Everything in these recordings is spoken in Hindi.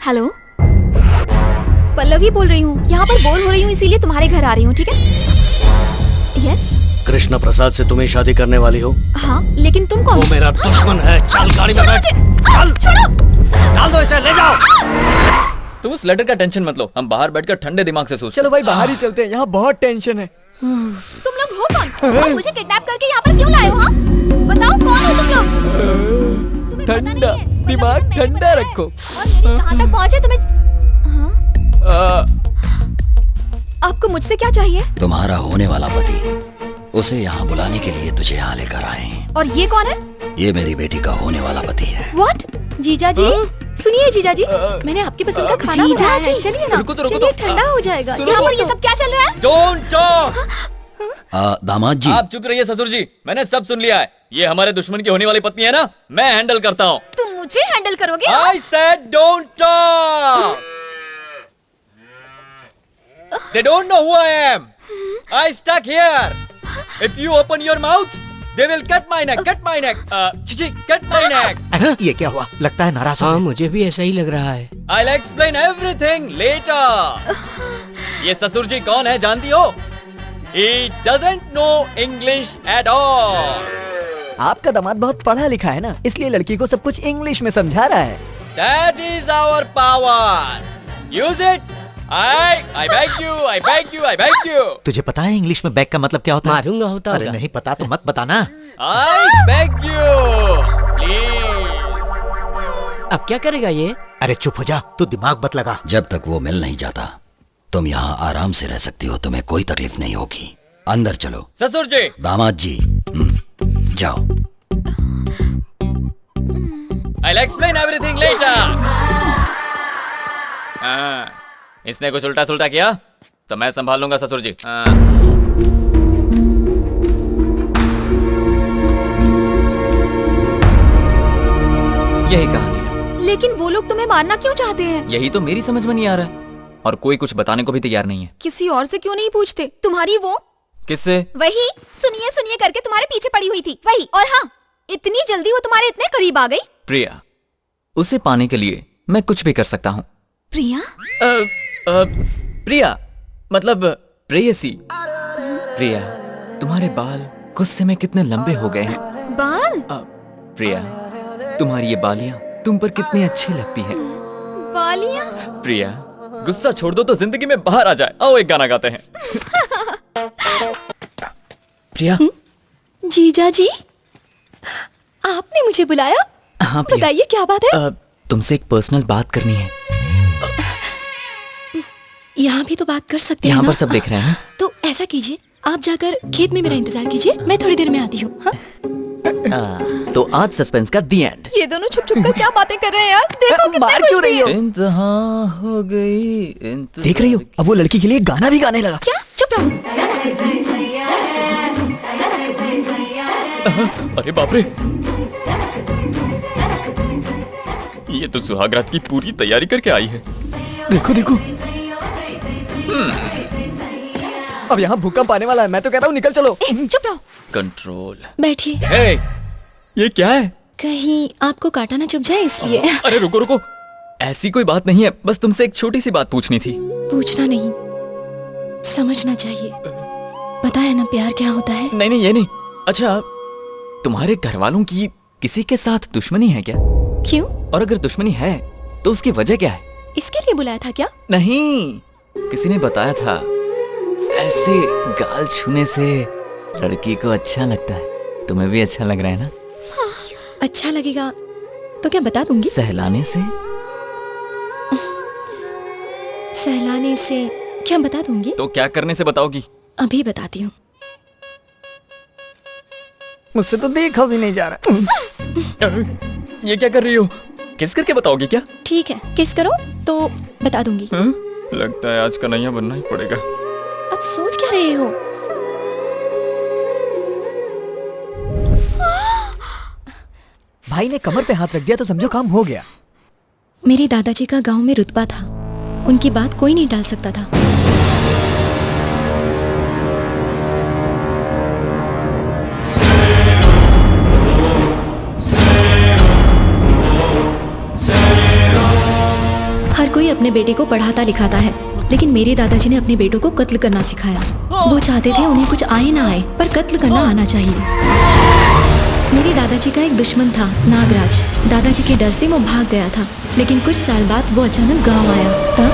हेलो, पल्लवी बोल रही हूँ। यहाँ पर बोर हो रही हूँ इसीलिए तुम्हारे घर आ रही हूँ, ठीक है? यस। कृष्ण प्रसाद से तुम्हें शादी करने वाली हो? हाँ, लेकिन तुम कौन? वो मेरा दुश्मन है। चल गाड़ी में बैठ। चल छोड़ो, डाल दो इसे, ले जाओ। तुम उस लेटर का टेंशन मत लो, हम बाहर बैठकर ठंडे दिमाग से सोचते। चलो भाई बाहर ही चलते हैं, यहाँ बहुत टेंशन है। तुम लोग हो कौन? और मुझे किडनैप करके यहाँ पर क्यों लाए हो? हाँ, बताओ कौन हो तुम लोग? तुम्हें पता नहीं ठंडा है, पल्लवी दिमाग मेरे ठंडा पति है। रखो। और मेरी कहाँ तक पहुँचे तुम्हें? हाँ? आपको मुझसे क्या चाहिए? तुम्हारा होने वाला पति, उसे यहाँ बुलाने के लिए तुझे यहाँ लेकर आए हैं। और ये कौन है? ये मेरी बेटी का होने वाला पति है। What? जीजा जी, सुनिए जीजा जी, मैंने आपकी पसंद का खाना जीजा बनाया जी। है। चलिए ना, रुको तो, रुको चलिए तो। ठंडा हो जाएगा। यहाँ पर ये सब क्या चल रहा है? Don't talk. दामाद जी, आप चुप रहिए ससुर जी, मैंने सब सुन लिया है। ये हमारे दुश्मन की होने वाली पत्नी है ना, मैं हैंडल करता हूँ। तुम मुझे हैंडल करोगे? I said don't talk. They don't know who I am. I stuck here. If you open your mouth, they will cut my neck. Cut my neck. Chichi, cut my neck. ये क्या हुआ? लगता है नाराज हो हाँ, गए। मुझे भी ऐसा ही लग रहा है। I'll explain everything later. ये ससुर जी कौन है जानती हो? He doesn't know English at all. आपका दामाद बहुत पढ़ा लिखा है ना, इसलिए लड़की को सब कुछ इंग्लिश में समझा रहा है। That is our power. Use it. I beg you, I beg you, I beg you. तुझे पता है इंग्लिश में बैग का मतलब क्या होता है? मारूंगा होता अरे होगा। नहीं पता तो मत बताना। I beg you, please. अब क्या करेगा ये? अरे चुप हो जा, तू दिमाग मत लगा। जब तक वो मिल नहीं जाता, तुम यहाँ आराम से रह सकती हो, तुम्हें कोई तकलीफ नहीं होगी। अंदर चलो। ससुर जी, दामाद जी, जाओ। I'll explain everything later. इसने कुछ उल्टा सुल्टा किया तो मैं संभाल लूंगा ससुर जी। यही कहानी है। लेकिन वो लोग तुम्हें मारना क्यों चाहते हैं? यही तो मेरी समझ में नहीं आ रहा है, और कोई कुछ बताने को भी तैयार नहीं है। किसी और से क्यों नहीं पूछते? तुम्हारी वो किससे? वही सुनिए सुनिए करके तुम्हारे पीछे पड़ी हुई थी, वही। और हाँ, इतनी जल्दी वो तुम्हारे इतने करीब आ गई। प्रिया, उसे पाने के लिए मैं कुछ भी कर सकता हूँ। प्रिया? प्रिया मतलब प्रेयसी। प्रिया, तुम्हारे बाल गुस्से में कितने लंबे हो गए हैं। बाल? प्रिया, तुम्हारी ये बालियां तुम पर कितनी अच्छी लगती हैं। बालियां? प्रिया, गुस्सा छोड़ दो तो जिंदगी में बाहर आ जाए। आओ एक गाना गाते हैं। प्रिया। जीजा जी, आपने मुझे बुलाया? हाँ प्रिया। बताइए क्या बात है? तुमसे एक पर्सनल बात करनी है। यहाँ भी तो बात कर सकते हैं यहाँ ना? पर सब देख रहे हैं ना? तो ऐसा कीजिए, आप जाकर खेत में मेरा इंतजार कीजिए, मैं थोड़ी देर में आती हूँ। हाँ? तो आज सस्पेंस का दी एंड। ये दोनों छुप छुप कर क्या बातें कर रहे हैं यार? देखो कितने मार क्यों रही हो? इंतहा हो गई। देख रही हो, अब वो लड़की के लिए गाना भी गाने लगा। क्या? चुप रहो। अरे बाप रे, ये तो सुहागरात की पूरी तैयारी करके आई है। देखो देखो, अब यहाँ भूकंप आने वाला है। मैं तो कहता हूँ निकल चलो। चुप रहो। कंट्रोल। बैठिए। हे, ये क्या है? कहीं आपको काटा ना चुभ जाए इसलिए। अरे रुको रुको, ऐसी कोई बात नहीं है, बस तुमसे एक छोटी सी बात पूछनी थी। पूछना नहीं, समझना चाहिए। पता है ना प्यार क्या होता है? नहीं नहीं, ये नहीं। अच्छा, तुम्हारे घर वालों की किसी के साथ दुश्मनी है क्या? क्यों? और अगर दुश्मनी है तो उसकी वजह क्या है? इसके लिए बुलाया था क्या? नहीं, किसी ने बताया था ऐसे गाल छूने से लड़की को अच्छा लगता है। तुम्हें भी अच्छा लग रहा है ना? अच्छा लगेगा तो क्या बता दूंगी? सहलाने से? सहलाने से क्या बता दूंगी? तो क्या करने से बताओगी? अभी बताती हूँ। मुझसे तो देखा भी नहीं जा रहा। ये क्या कर रही हो? किस करके बताओगी क्या? ठीक है, किस करो तो बता दूंगी। लगता है आज कन्हैया बनना ही पड़ेगा। अब सोच क्या रहे हो? भाई ने कमर पे हाथ रख दिया तो समझो काम हो गया। मेरे दादाजी का गांव में रुतबा था, उनकी बात कोई नहीं टाल सकता था। अपने बेटे को पढ़ाता लिखाता है, लेकिन मेरे दादाजी ने अपने बेटों को कत्ल करना सिखाया। वो चाहते थे उन्हें कुछ आए ना आए, पर कत्ल करना आना चाहिए। मेरे दादाजी का एक दुश्मन था, नागराज। दादाजी के डर से वो भाग गया था, लेकिन कुछ साल बाद वो अचानक गांव आया। तब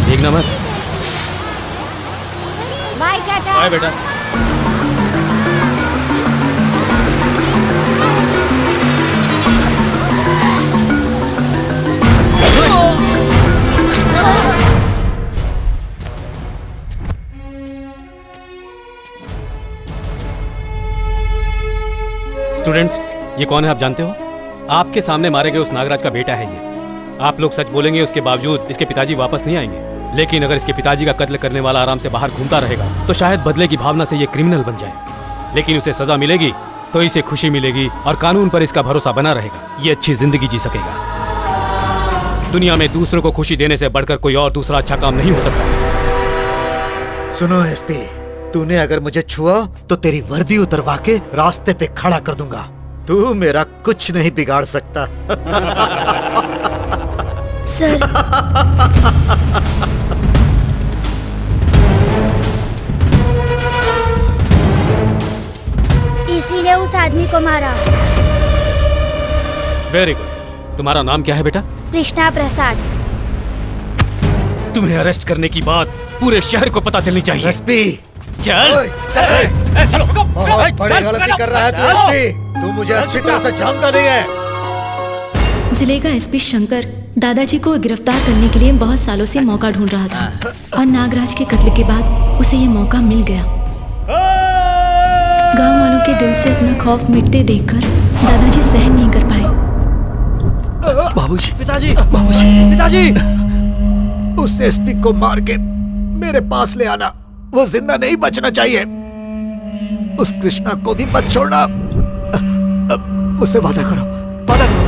देखना मत। बाय चाचा। बाय बेटा। स्टूडेंट्स, ये कौन है आप जानते हो? आपके सामने मारे गए उस नागराज का बेटा है ये। आप लोग सच बोलेंगे, उसके बावजूद इसके पिताजी वापस नहीं आएंगे। लेकिन अगर इसके पिताजी का कत्ल करने वाला आराम से बाहर घूमता रहेगा तो शायद बदले की भावना से ये क्रिमिनल बन जाए। लेकिन उसे सजा मिलेगी तो इसे खुशी मिलेगी और कानून पर इसका भरोसा बना रहेगा। ये अच्छी जिंदगी जी सकेगा। दुनिया में दूसरों को खुशी देने से बढ़कर कोई और दूसरा अच्छा काम नहीं हो सकता। सुनो एसपी, तूने अगर मुझे छुआ तो तेरी वर्दी उतरवा के रास्ते पे खड़ा कर दूंगा। तू मेरा कुछ नहीं बिगाड़ सकता। सर, इसीलिए उस आदमी को मारा। Very good. तुम्हारा नाम क्या है बेटा? कृष्णा प्रसाद। तुम्हें अरेस्ट करने की बात पूरे शहर को पता चलनी चाहिए। एसपी, चल। बहुत बड़ी गलती कर रहा है तू एसपी। तू मुझे अच्छी तरह से जानता नहीं है। जिले का एसपी शंकर दादाजी को गिरफ्तार करने के लिए बहुत सालों से मौका ढूंढ रहा था, और नागराज के कत्ल के बाद उसे ये मौका मिल गया। गांव वालों के दिल से अपना खौफ मिटते देखकर दादाजी सहन नहीं कर पाए। बाबूजी, पिताजी, बाबूजी, पिताजी, उस एसपी को मार के मेरे पास ले आना। वो जिंदा नहीं बचना चाहिए। उस कृष्णा को भी मत छोड़ना। मुझसे वादा करो, वादा करो।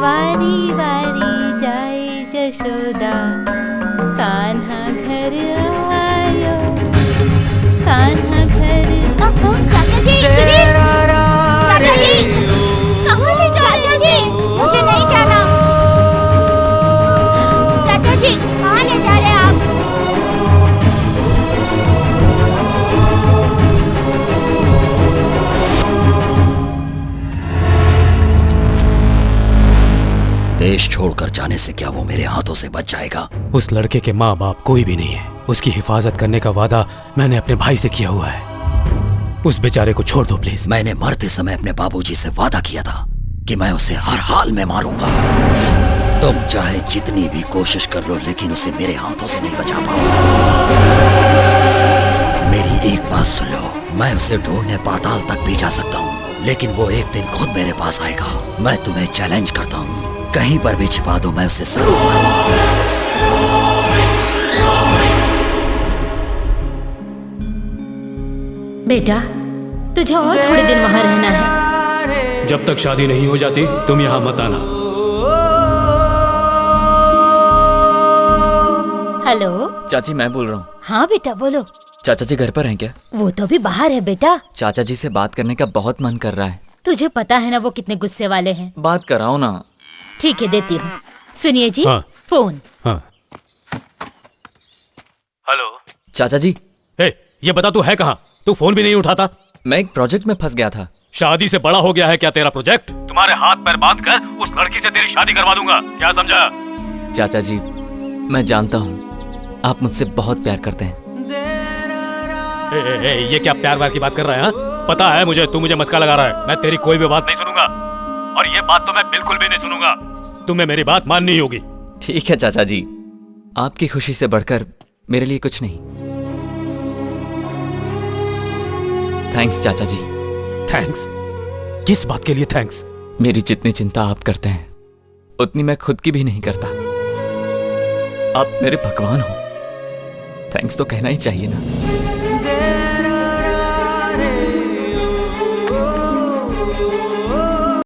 वारी वारी जाए जशोदा, कान्हा घर आयो, कान्हा घर। चाचा जी, सुनिए। चाचा जी, कहाँ ले जा? चाचा जी, मुझे नहीं जाना। चाचा जी, कहाँ ले जा रहे हैं आप? देश छोड़कर जाने से क्या वो मेरे हाथों से बच जाएगा? उस लड़के के माँ बाप कोई भी नहीं है। उसकी हिफाजत करने का वादा मैंने अपने भाई से किया हुआ है। उस बेचारे को छोड़ दो प्लीज। मैंने मरते समय अपने बाबूजी से वादा किया था कि मैं उसे हर हाल में मारूंगा। तुम चाहे जितनी भी कोशिश कर लो, लेकिन उसे मेरे हाथों से नहीं बचा पाओगे। मेरी एक बात सुन लो, मैं उसे ढूंढने पाताल तक भी जा सकता हूँ, लेकिन वो एक दिन खुद मेरे पास आएगा। मैं तुम्हें चैलेंज करता हूँ, कहीं पर भी छिपा दो, मैं उसे जरूर मारूंगा। बेटा, तुझे और थोड़े दिन वहाँ रहना है। जब तक शादी नहीं हो जाती तुम यहाँ मत आना। हेलो चाची, मैं बोल रहा हूँ। हाँ बेटा, बोलो। चाचा जी घर पर हैं क्या? वो तो अभी बाहर है बेटा। चाचा जी से बात करने का बहुत मन कर रहा है। तुझे पता है ना वो कितने गुस्से वाले हैं। बात कराओ ना। ठीक है, देती हूँ। सुनिए जी। हाँ। फोन। हाँ। हेलो चाचा जी। ये बता तू है कहाँ? तू फोन भी नहीं उठाता। मैं एक प्रोजेक्ट में फंस गया था। शादी से बड़ा हो गया है क्या तेरा प्रोजेक्ट? तुम्हारे हाथ पैर बांध कर उस लड़की से तेरी शादी करवा दूंगा, क्या समझा? चाचा जी, मैं जानता हूँ आप मुझसे बहुत प्यार करते हैं। ये क्या प्यार व्यार की बात कर रहा है? हाँ? पता है मुझे, तू मुझे मस्का लगा रहा है। मैं तेरी कोई भी बात नहीं सुनूंगा, और ये बात तो मैं बिल्कुल भी नहीं सुनूंगा। तुम्हें मेरी बात माननी होगी। ठीक है चाचा जी, आपकी खुशी से बढ़कर मेरे लिए कुछ नहीं। थैंक्स चाचा जी। थैंक्स? किस बात के लिए थैंक्स? मेरी जितनी चिंता आप करते हैं उतनी मैं खुद की भी नहीं करता। आप मेरे भगवान हो, थैंक्स तो कहना ही चाहिए ना।